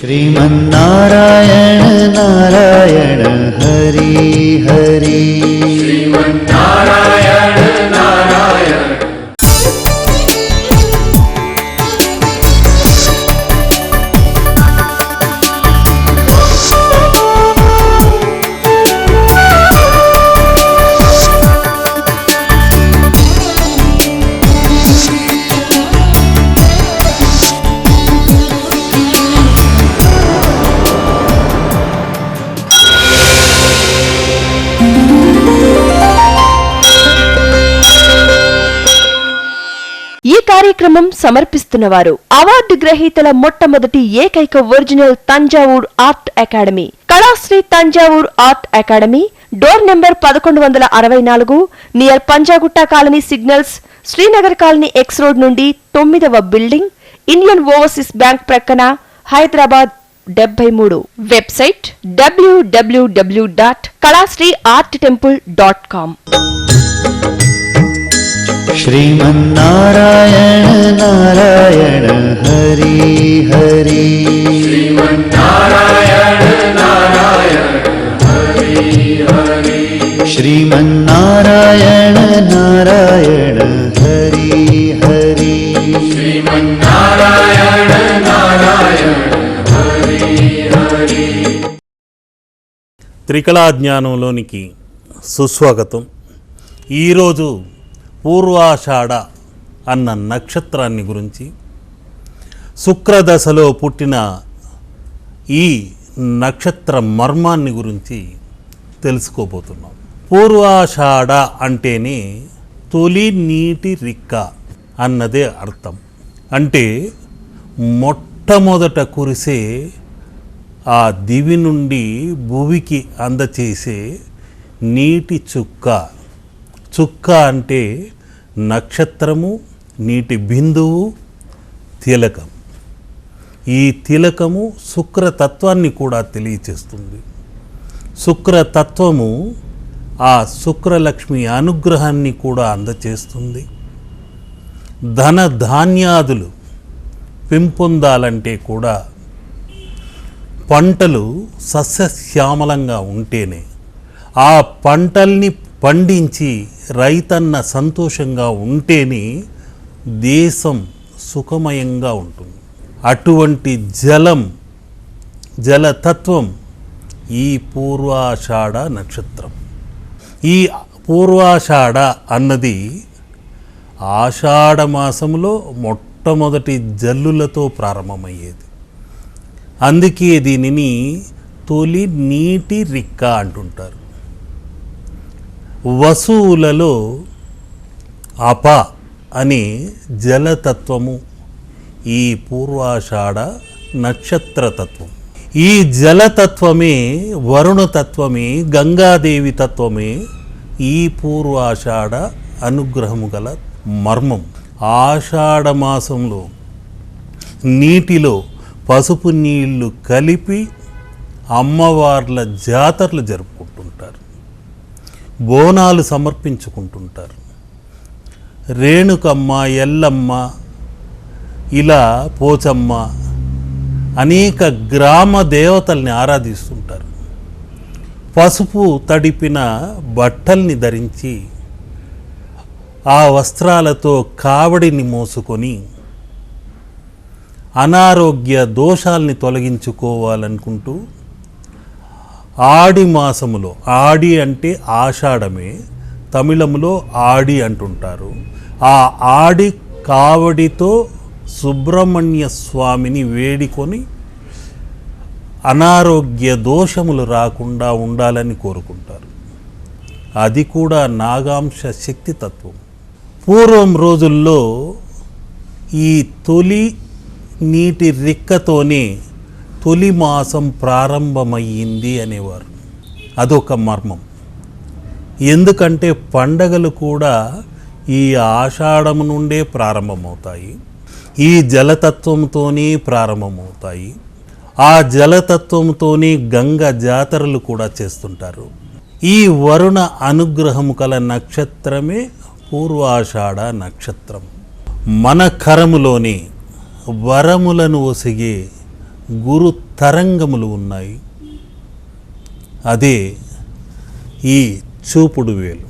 श्रीमन्नारायण नारायण हरि हरि श्रीमन्नारायण नारायण। ఈ కార్యక్రమం సమర్పిస్తున్నవారు అవార్డు గ్రహీతల మొట్టమొదటి ఏకైక original Thanjavur art academy, Kalasri Thanjavur art academy, door number 1164, near Panjagutta colony signals, Srinagar colony X road నుండి 9వ బిల్డింగ్, ఇండియన్ ఓవర్సీస్ బ్యాంక్ ప్రక్కన, హైదరాబాద్ 73. Website www.kalasriarttemple.com. श्रीमन्नारायण नारायण हरि हरि श्रीमन्नारायण नारायण हरि हरि। श्रीमन्नारायण नारायण हरि हरि श्रीमन्नारायण नारायण हरि हरि। త్రికళా జ్ఞానంలోనికి సుస్వాగతం. ఈరోజు పూర్వాషాఢ అన్న నక్షత్రాన్ని గురించి, శుక్రదశలో పుట్టిన ఈ నక్షత్ర మర్మాన్ని గురించి తెలుసుకోబోతున్నాం. పూర్వాషాఢ అంటేనే తొలి నీటి రిక్క అన్నదే అర్థం. అంటే మొట్టమొదట కురిసే ఆ దివి నుండి భూమికి అందచేసే నీటి చుక్క. చుక్క అంటే నక్షత్రము, నీటి బిందువు, తిలకం. ఈ తిలకము శుక్రతత్వాన్ని కూడా తెలియచేస్తుంది. శుక్రతత్వము ఆ శుక్రలక్ష్మి అనుగ్రహాన్ని కూడా అందచేస్తుంది. ధన ధాన్యాదులు పెంపొందాలంటే కూడా పంటలు సస్యశ్యామలంగా ఉంటేనే, ఆ పంటల్ని పండించి రైతన్న సంతోషంగా ఉంటేనే దేశం సుఖమయంగా ఉంటుంది. అటువంటి జలతత్వం ఈ పూర్వాషాఢ నక్షత్రం. ఈ పూర్వాషాఢ అన్నది ఆషాఢ మాసంలో మొట్టమొదటి జల్లులతో ప్రారంభమయ్యేది. అందుకే దీనిని తొలి నీటి రిక్క అంటుంటారు. వసువులలో అప అనే జలతత్వము ఈ పూర్వాషాఢ నక్షత్రతత్వం. ఈ జలతత్వమే, వరుణతత్వమే, గంగాదేవి తత్వమే ఈ పూర్వాషాఢ అనుగ్రహము గల మర్మం. ఆషాఢ మాసంలో నీటిలో పసుపు నీళ్లు కలిపి అమ్మవార్ల జాతరలు జరుపుకుంటుంటారు, బోనాలు సమర్పించుకుంటుంటారు. రేణుకమ్మ, ఎల్లమ్మ, ఇలా పోచమ్మ అనేక గ్రామ దేవతల్ని ఆరాధిస్తుంటారు. పసుపు తడిపిన బట్టల్ని ధరించి ఆ వస్త్రాలతో కావడిని మోసుకొని అనారోగ్య దోషాల్ని తొలగించుకోవాలనుకుంటూ ఆడి మాసములో, ఆడి అంటే ఆషాఢమే, తమిళములో ఆడి అంటుంటారు. ఆ ఆడి కావడితో సుబ్రహ్మణ్య స్వామిని వేడుకొని అనారోగ్య దోషములు రాకుండా ఉండాలని కోరుకుంటారు. అది కూడా నాగాంశ శక్తి తత్వం. పూర్వం రోజుల్లో ఈ తొలి నీటి రిక్కతోనే తొలి మాసం ప్రారంభమయ్యింది అనేవారు. అదొక మర్మం. ఎందుకంటే పండగలు కూడా ఈ ఆషాఢం నుండే ప్రారంభమవుతాయి, ఈ జలతత్వంతోనే ప్రారంభమవుతాయి. ఆ జలతత్వంతోనే గంగ జాతరలు కూడా చేస్తుంటారు. ఈ వరుణ అనుగ్రహము కల నక్షత్రమే పూర్వాషాఢ నక్షత్రం. మన కరములోని వరములను ఒసిగే గురు తరంగములు ఉన్నాయి. అదే ఈ చూపుడు వేలు.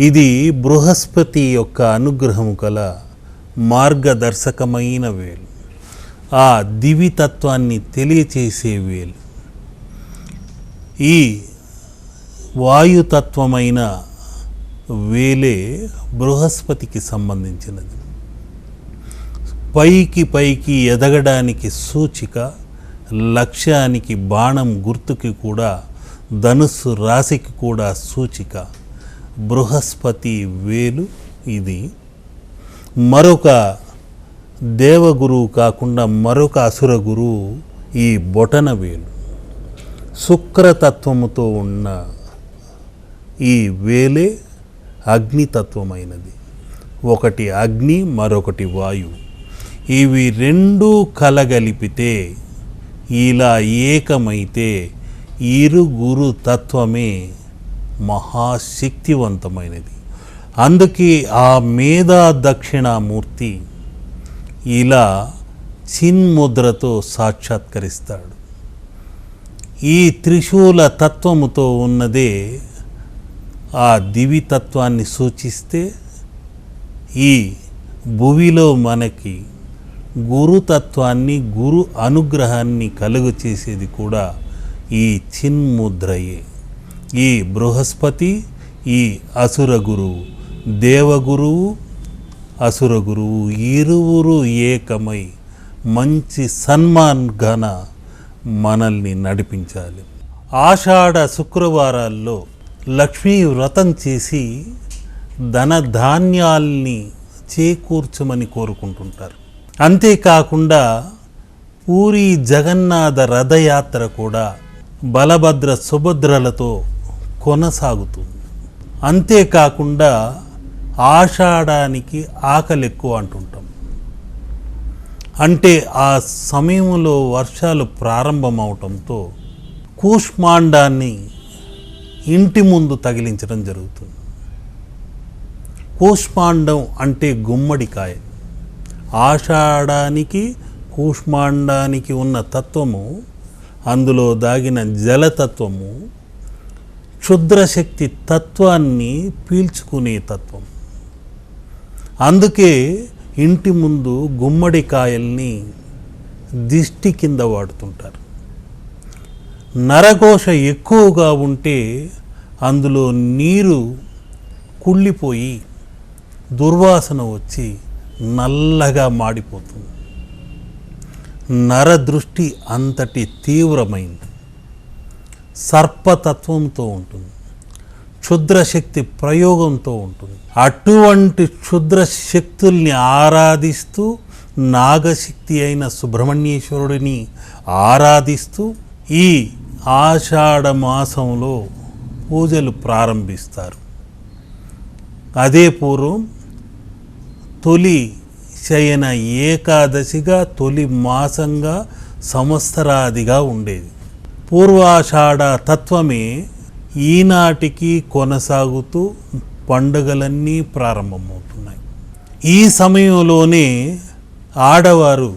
ఇది బృహస్పతి యొక్క అనుగ్రహము కల మార్గదర్శకమైన వేలు, ఆ దివితత్వాన్ని తెలియచేసే వేలు. ఈ వాయుతత్వమైన వేలే బృహస్పతికి సంబంధించినది. పైకి పైకి ఎదగడానికి సూచిక, లక్ష్యానికి బాణం గుర్తుకి కూడా, ధనుస్సు రాశికి కూడా సూచిక బృహస్పతి వేలు ఇది. మరొక దేవగురువు కాకుండా మరొక అసుర గురువు ఈ బొటన వేలు. శుక్రతత్వముతో ఉన్న ఈ వేలే అగ్నితత్వమైనది. ఒకటి అగ్ని, మరొకటి వాయు. ఇవి రెండూ కలగలిపితే, ఇలా ఏకమైతే ఇరుగురు తత్వమే మహాశక్తివంతమైనది. అందుకే ఆ మేధా దక్షిణామూర్తి ఇలా చిన్ముద్రతో సాక్షాత్కరిస్తాడు. ఈ త్రిశూల తత్వముతో ఉన్నదే ఆ దివితత్వాన్ని సూచిస్తే, ఈ భువిలో మనకి గురుతత్వాన్ని, గురు అనుగ్రహాన్ని కలుగు చేసేది కూడా ఈ చిన్ముద్రయే. ఈ బృహస్పతి, ఈ అసుర గురువు, దేవగురువు, అసుర గురువు ఇరువురు ఏకమై మంచి సన్మార్గాన మనల్ని నడిపించాలి. ఆషాఢ శుక్రవారాల్లో లక్ష్మీ వ్రతం చేసి ధనధాన్యాల్ని చేకూర్చమని కోరుకుంటుంటారు. అంతేకాకుండా పూరి జగన్నాథ రథయాత్ర కూడా బలభద్ర సుభద్రలతో కొనసాగుతుంది. అంతేకాకుండా ఆషాఢానికి ఆకలి ఎక్కువ అంటుంటాం. అంటే ఆ సమయంలో వర్షాలు ప్రారంభమవటంతో కూష్మాండాన్ని ఇంటి ముందు తగిలించడం జరుగుతుంది. కూష్మాండం అంటే గుమ్మడికాయ. ఆషాఢానికి కూష్మాండానికి ఉన్న తత్వము, అందులో దాగిన జలతత్వము క్షుద్రశక్తి తత్వాన్ని పీల్చుకునే తత్వం. అందుకే ఇంటి ముందు గుమ్మడికాయల్ని దిష్టి కింద వాడుతుంటారు. నరఘోష ఎక్కువగా ఉంటే అందులో నీరు కుళ్ళిపోయి దుర్వాసన వచ్చి నల్లగా మాడిపోతుంది. నరదృష్టి అంతటి తీవ్రమైంది. సర్పతత్వంతో ఉంటుంది, క్షుద్రశక్తి ప్రయోగంతో ఉంటుంది. అటువంటి క్షుద్ర శక్తుల్ని ఆరాధిస్తూ, నాగశక్తి అయిన సుబ్రహ్మణ్యేశ్వరుడిని ఆరాధిస్తూ ఈ ఆషాఢ మాసంలో పూజలు ప్రారంభిస్తారు. అదే పూర్వం తొలి శయన ఏకాదశిగా, తొలి మాసంగా, సంవత్సరాదిగా ఉండేది. పూర్వాషాఢ తత్వమే ఈనాటికి కొనసాగుతూ పండుగలన్నీ ప్రారంభమవుతున్నాయి. ఈ సమయంలోనే ఆడవారు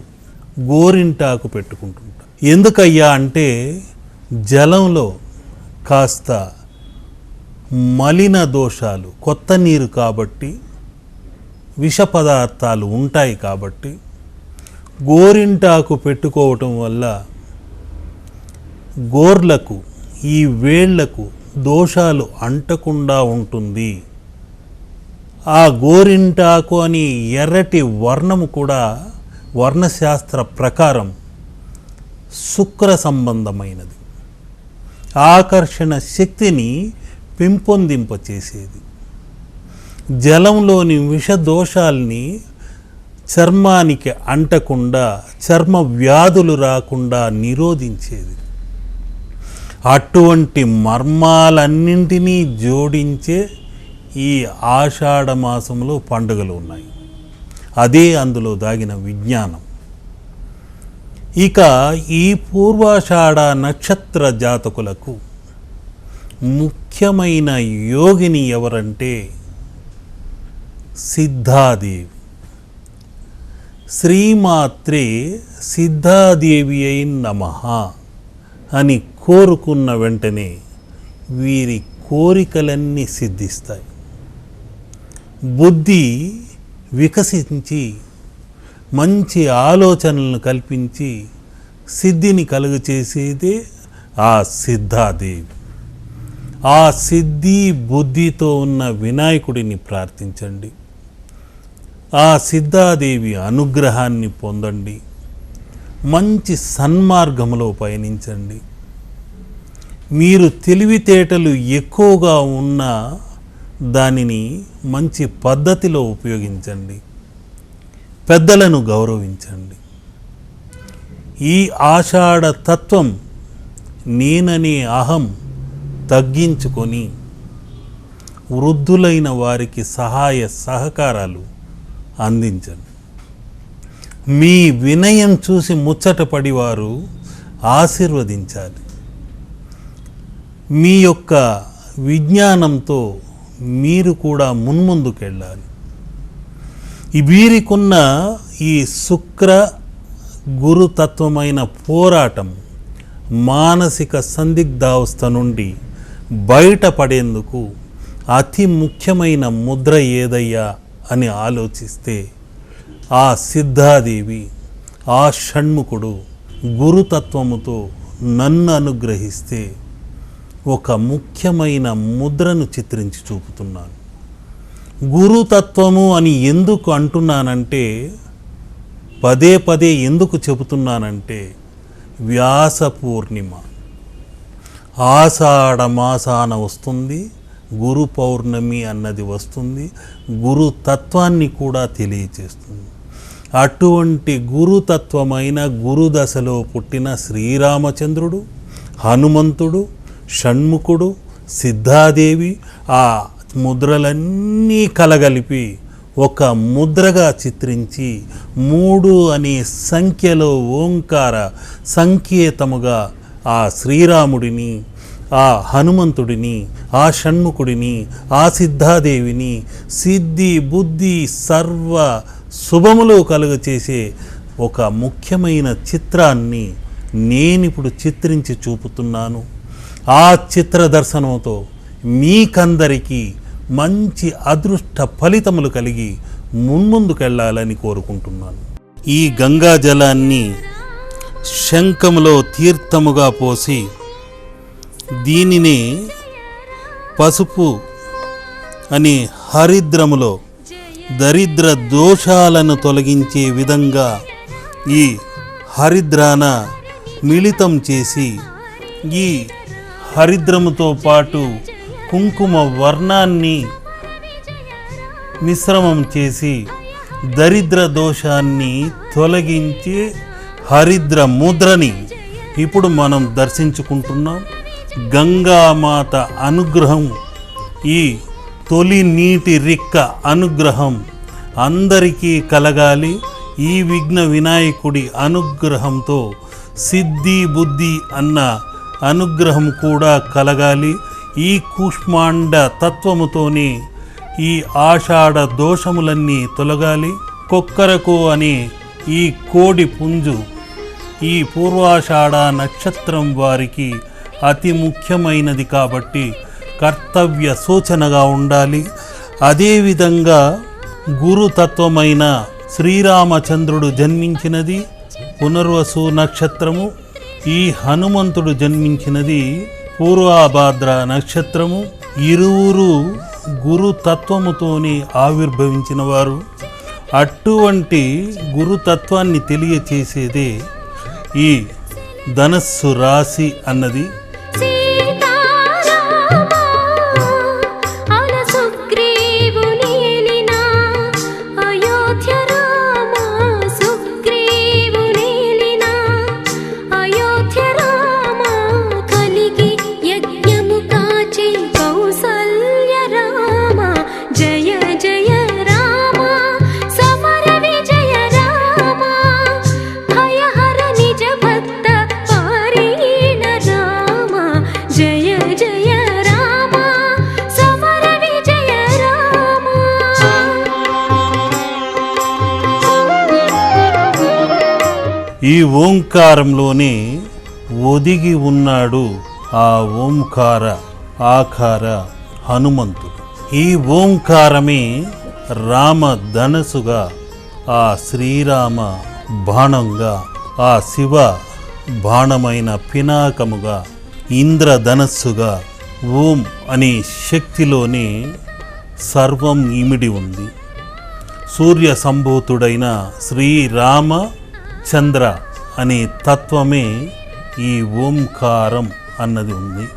గోరింటాకు పెట్టుకుంటుంటారు. ఎందుకయ్యా అంటే జలంలో కాస్త మలిన దోషాలు, కొత్త నీరు కాబట్టి, విష పదార్థాలు ఉంటాయి కాబట్టి గోరింటాకు పెట్టుకోవటం వల్ల గోర్లకు, ఈ వేళ్లకు దోషాలు అంటకుండా ఉంటుంది. ఆ గోరింటాకు అని ఎర్రటి వర్ణము కూడా వర్ణశాస్త్ర ప్రకారం శుక్ర సంబంధమైనది. ఆకర్షణ శక్తిని పెంపొందింపచేసేది. జలంలోని విషదోషాల్ని చర్మానికి అంటకుండా, చర్మ వ్యాధులు రాకుండా నిరోధించేది. అటువంటి మర్మాలన్నింటినీ జోడించే ఈ ఆషాఢ మాసంలో పండుగలు ఉన్నాయి. అదే అందులో దాగిన విజ్ఞానం. ఇక ఈ పూర్వాషాఢ నక్షత్ర జాతకులకు ముఖ్యమైన యోగిని ఎవరంటే సిద్ధాదేవి. శ్రీమాత్రే సిద్ధాదేవి అయి నమః అని కోరుకున్న వెంటనే వీరి కోరికలన్నీ సిద్ధిస్తాయి. బుద్ధి వికసించి మంచి ఆలోచనలను కల్పించి సిద్ధిని కలుగచేసేదే ఆ సిద్ధాదేవి. ఆ సిద్ధి బుద్ధితో ఉన్న వినాయకుడిని ప్రార్థించండి. ఆ సిద్ధాదేవి అనుగ్రహాన్ని పొందండి. మంచి సన్మార్గంలో పయనించండి. మీరు తెలివితేటలు ఎక్కువగా ఉన్న దానిని మంచి పద్ధతిలో ఉపయోగించండి. పెద్దలను గౌరవించండి. ఈ ఆషాఢ తత్వం నేననే అహం తగ్గించుకొని వృద్ధులైన వారికి సహాయ సహకారాలు అందించండి. మీ వినయం చూసి ముచ్చటపడి వారు ఆశీర్వదించాలి. మీ యొక్క విజ్ఞానంతో మీరు కూడా మున్ముందుకెళ్ళాలి. వీరికున్న ఈ శుక్ర గురుతత్వమైన పోరాటం మానసిక సందిగ్ధావస్థ నుండి బయటపడేందుకు అతి ముఖ్యమైన ముద్ర ఏదయ్యా అని ఆలోచిస్తే ఆ సిద్ధాదేవి, ఆ షణ్ముఖుడు గురుతత్వముతో నన్ను అనుగ్రహిస్తే ఒక ముఖ్యమైన ముద్రను చిత్రించి చూపుతున్నాను. గురుతత్వము అని ఎందుకు అంటున్నానంటే, పదే పదే ఎందుకు చెబుతున్నానంటే, వ్యాస పూర్ణిమ ఆషాఢ మాసాన వస్తుంది, గురు పౌర్ణమి అన్నది వస్తుంది, గురుతత్వాన్ని కూడా తెలియచేస్తుంది. అటువంటి గురుతత్వమైన గురుదశలో పుట్టిన శ్రీరామచంద్రుడు, హనుమంతుడు, షణ్ముఖుడు, సిద్ధాదేవి ఆ ముద్రలన్నీ కలగలిపి ఒక ముద్రగా చిత్రించి 3 అనే సంఖ్యలో ఓంకార సంకేతముగా ఆ శ్రీరాముడిని, ఆ హనుమంతుడిని, ఆ షణ్ముఖుడిని, ఆ సిద్ధాదేవిని సిద్ధి బుద్ధి సర్వ శుభములు కలుగచేసే ఒక ముఖ్యమైన చిత్రాన్ని నేనిప్పుడు చిత్రించి చూపుతున్నాను. ఆ చిత్ర దర్శనంతో మీకందరికీ మంచి అదృష్ట ఫలితములు కలిగి మున్ముందుకెళ్ళాలని కోరుకుంటున్నాను. ఈ గంగా జలాన్ని శంఖములో తీర్థముగా పోసి దీనిని పసుపు అని హరిద్రములో దరిద్ర దోషాలను తొలగించే విధంగా ఈ హరిద్రాన మిళితం చేసి ఈ హరిద్రముతో పాటు కుంకుమ వర్ణాన్ని మిశ్రమం చేసి దరిద్ర దోషాన్ని తొలగించే హరిద్ర ముద్రని ఇప్పుడు మనం దర్శించుకుంటున్నాం. గంగామాత అనుగ్రహం, ఈ తొలి నీటి రిక్క అనుగ్రహం అందరికీ కలగాలి. ఈ విఘ్న వినాయకుడి అనుగ్రహంతో సిద్ధి బుద్ధి అన్న అనుగ్రహం కూడా కలగాలి. ఈ కూష్మాండ తత్వముతోనే ఈ ఆషాఢ దోషములన్నీ తొలగాలి. కొక్కరకు అనే ఈ కోడి పుంజు ఈ పూర్వాషాఢ నక్షత్రం వారికి అతి ముఖ్యమైనది కాబట్టి కర్తవ్య సూచనగా ఉండాలి. అదేవిధంగా గురుతత్వమైన శ్రీరామచంద్రుడు జన్మించినది పునర్వసు నక్షత్రము, ఈ హనుమంతుడు జన్మించినది పూర్వభాద్ర నక్షత్రము. ఇరువురు గురుతత్వముతోనే ఆవిర్భవించిన వారు. అటువంటి గురుతత్వాన్ని తెలియచేసేదే ఈ ధనస్సు రాశి అన్నది. భయ హర నిజ భక్త పారీణ రామ. ఈ ఓంకారంలోనే ఒదిగి ఉన్నాడు ఆ ఓంకార ఆకార హనుమంతుడు. ఈ ఓంకారమే రామధనసుగా, ఆ శ్రీరామ బాణంగా, ఆ శివ బాణమైన పినాకముగా, ఇంద్రధనస్సుగా ఓం అనే శక్తిలోనే సర్వం ఇమిడి ఉంది. సూర్య సంభూతుడైన శ్రీరామచంద్ర అనే తత్వమే ఈ ఓంకారం అన్నది ఉంది.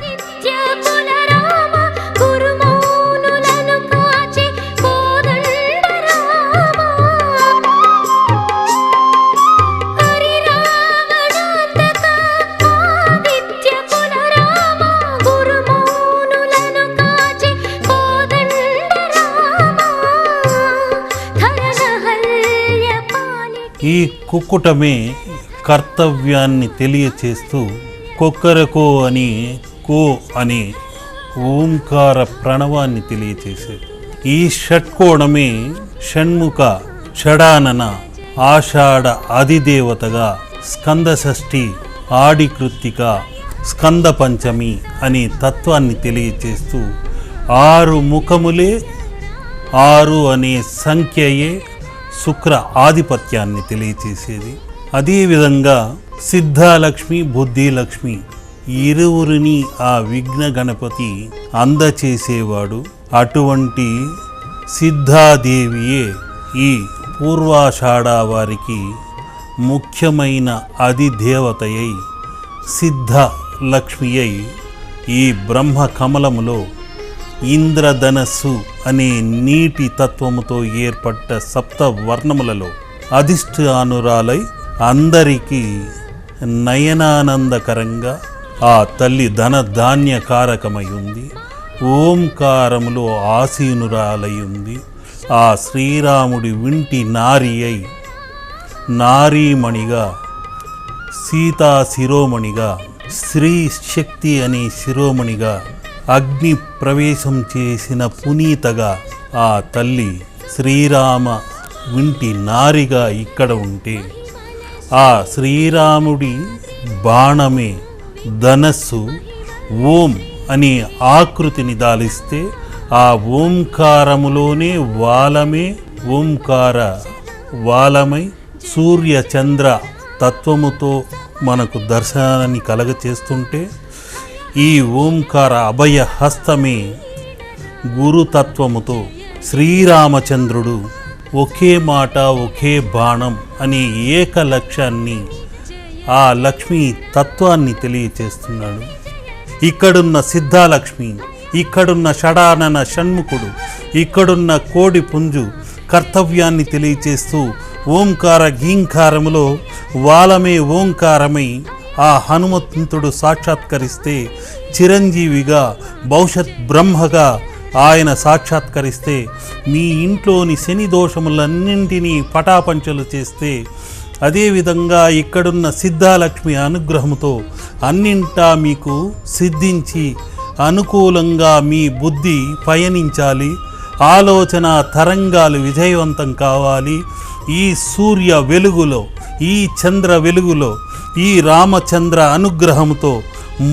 ఈ కుక్కుటమే కర్తవ్యాన్ని తెలియచేస్తూ కొక్కరకో అని కో అని ఓంకార ప్రణవాన్ని తెలియచేసేది. ఈ షట్కోణమే షణ్ముఖ షడానన ఆషాఢ అధిదేవతగా, స్కంద షష్ఠి ఆడి కృత్తిక, స్కంద పంచమి అనే తత్వాన్ని తెలియచేస్తూ 6 ముఖములే 6 అనే సంఖ్యయే శుక్ర ఆధిపత్యాన్ని తెలియచేసేది. అదేవిధంగా సిద్ధాలక్ష్మి బుద్ధిలక్ష్మి ఇరువురిని ఆ విఘ్న గణపతి అందచేసేవాడు. అటువంటి సిద్ధాదేవియే ఈ పూర్వాషాఢ వారికి ముఖ్యమైన అధిదేవతయై సిద్ధ లక్ష్మి అయి ఈ బ్రహ్మ కమలములో ఇంద్రధనస్సు అనే నీటి తత్వముతో ఏర్పడ్డ సప్త వర్ణములలో అధిష్టానురాలై అందరికీ నయనానందకరంగా ఆ తల్లి ధన ధాన్య కారకమై ఉంది. ఓంకారములో ఆసీనురాలై ఉంది. ఆ శ్రీరాముడి వింటి నారి అయి నారీమణిగా, సీతా శిరోమణిగా, శ్రీ శక్తి అనే శిరోమణిగా, అగ్ని ప్రవేశం చేసిన పునీతగా ఆ తల్లి శ్రీరామ వింటి నారిగా ఇక్కడ ఉంటే, ఆ శ్రీరాముడి బాణమే ధనస్సు ఓం అనే ఆకృతిని దాలిస్తే, ఆ ఓంకారములోనే వాలమే ఓంకార వాలమై సూర్య చంద్ర తత్వముతో మనకు దర్శనాన్ని కలగచేస్తుంటే, ఈ ఓంకార అభయ హస్తమే గురుతత్వముతో శ్రీరామచంద్రుడు ఒకే మాట ఒకే బాణం అనే ఏక లక్ష్యాన్ని, ఆ లక్ష్మీ తత్వాన్ని తెలియచేస్తున్నాడు. ఇక్కడున్న సిద్ధాలక్ష్మి, ఇక్కడున్న షడానన షణ్ముఖుడు, ఇక్కడున్న కోడి పుంజు కర్తవ్యాన్ని తెలియచేస్తూ ఓంకార గీంకారములో వాలమే ఓంకారమై ఆ హనుమంతుడు సాక్షాత్కరిస్తే, చిరంజీవిగా భవిష్యత్ బ్రహ్మగా ఆయన సాక్షాత్కరిస్తే, మీ ఇంట్లోని శని దోషములన్నింటినీ పటాపంచలు చేస్తే, అదేవిధంగా ఇక్కడున్న సిద్ధాలక్ష్మి అనుగ్రహంతో అన్నింటా మీకు సిద్ధించి అనుకూలంగా మీ బుద్ధి పయనించాలి, ఆలోచన తరంగాలు విజయవంతం కావాలి. ఈ సూర్య వెలుగులో, ఈ చంద్ర వెలుగులో, ఈ రామచంద్ర అనుగ్రహంతో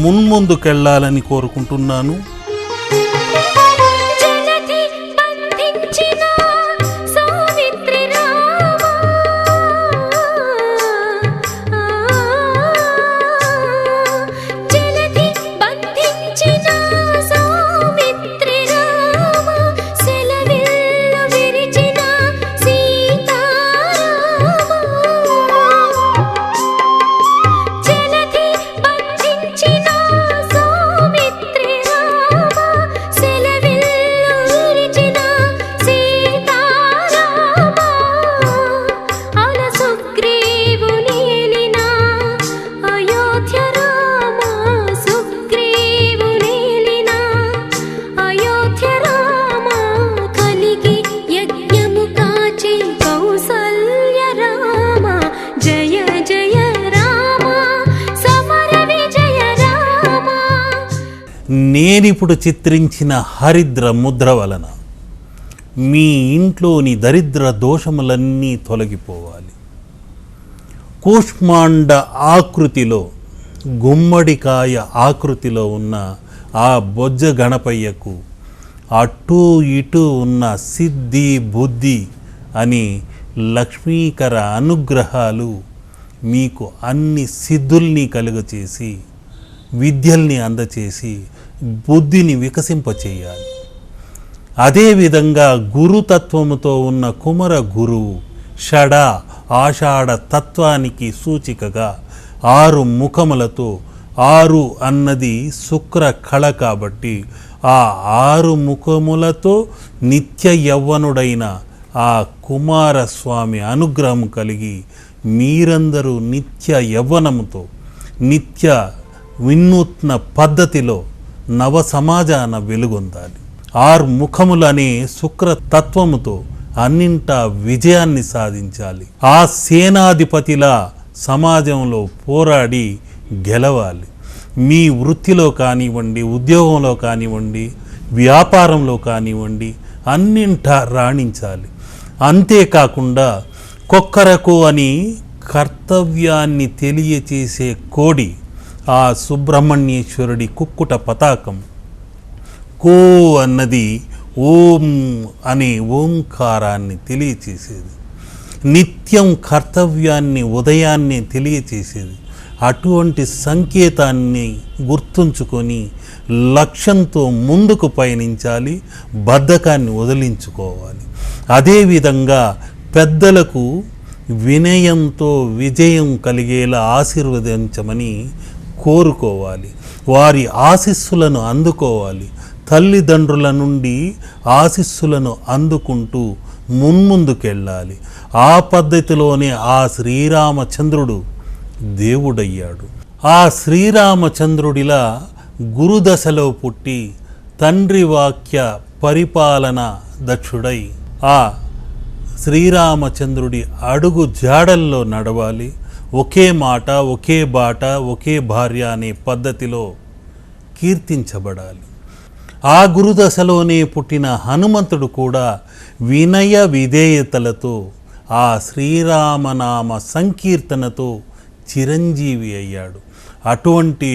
మున్ముందుకెళ్ళాలని కోరుకుంటున్నాను. నేనిప్పుడు చిత్రించిన హరిద్ర ముద్ర వలన మీ ఇంట్లోని దరిద్ర దోషములన్నీ తొలగిపోవాలి. కూష్మాండ ఆకృతిలో, గుమ్మడికాయ ఆకృతిలో ఉన్న ఆ బొజ్జ గణపయ్యకు అటు ఇటు ఉన్న సిద్ధి బుద్ధి అని లక్ష్మీకర అనుగ్రహాలు మీకు అన్ని సిద్ధుల్ని కలుగచేసి, విద్యల్ని అందచేసి, బుద్ధిని వికసింపచేయాలి. అదేవిధంగా గురుతత్వముతో ఉన్న కుమర గురువు షడ ఆషాఢ తత్వానికి సూచికగా 6 ముఖములతో, 6 అన్నది శుక్ర కళ కాబట్టి ఆ 6 ముఖములతో నిత్య యవ్వనుడైన ఆ కుమారస్వామి అనుగ్రహం కలిగి మీరందరూ నిత్య యవ్వనముతో, నిత్య వినూత్న పద్ధతిలో నవ సమాజాన వెలుగొందాలి. 6 ముఖములనే శుక్రతత్వముతో అన్నింటా విజయాన్ని సాధించాలి. ఆ సేనాధిపతిలా సమాజంలో పోరాడి గెలవాలి. మీ వృత్తిలో కానివ్వండి, ఉద్యోగంలో కానివ్వండి, వ్యాపారంలో కానివ్వండి, అన్నింటా రాణించాలి. అంతేకాకుండా కొక్కరకు అని కర్తవ్యాన్ని తెలియచేసే కోడి, ఆ సుబ్రహ్మణ్యేశ్వరుడి కుక్కుట పతాకం, కో అన్నది ఓం అనే ఓంకారాన్ని తెలియచేసేది. నిత్యం కర్తవ్యాన్ని ఉదయాన్నే తెలియచేసేది. అటువంటి సంకేతాన్ని గుర్తుంచుకొని లక్ష్యంతో ముందుకు పయనించాలి, బద్ధకాన్ని వదిలించుకోవాలి. అదేవిధంగా పెద్దలకు వినయంతో విజయం కలిగేలా ఆశీర్వదించమని కోరుకోవాలి. వారి ఆశీస్సులను అందుకోవాలి. తల్లిదండ్రుల నుండి ఆశీస్సులను అందుకుంటూ మున్ముందుకెళ్ళాలి. ఆ పద్ధతిలోనే ఆ శ్రీరామచంద్రుడు దేవుడయ్యాడు. ఆ శ్రీరామచంద్రుడిలా గురుదశలో పుట్టి తండ్రి వాక్య పరిపాలన దక్షుడై ఆ శ్రీరామచంద్రుడి అడుగు జాడల్లో నడవాలి. ఒకే మాట, ఒకే బాట, ఒకే భార్య అనే పద్ధతిలో కీర్తించబడాలి. ఆ గురుదశలోనే పుట్టిన హనుమంతుడు కూడా వినయ విధేయతలతో ఆ శ్రీరామనామ సంకీర్తనతో చిరంజీవి అయ్యాడు. అటువంటి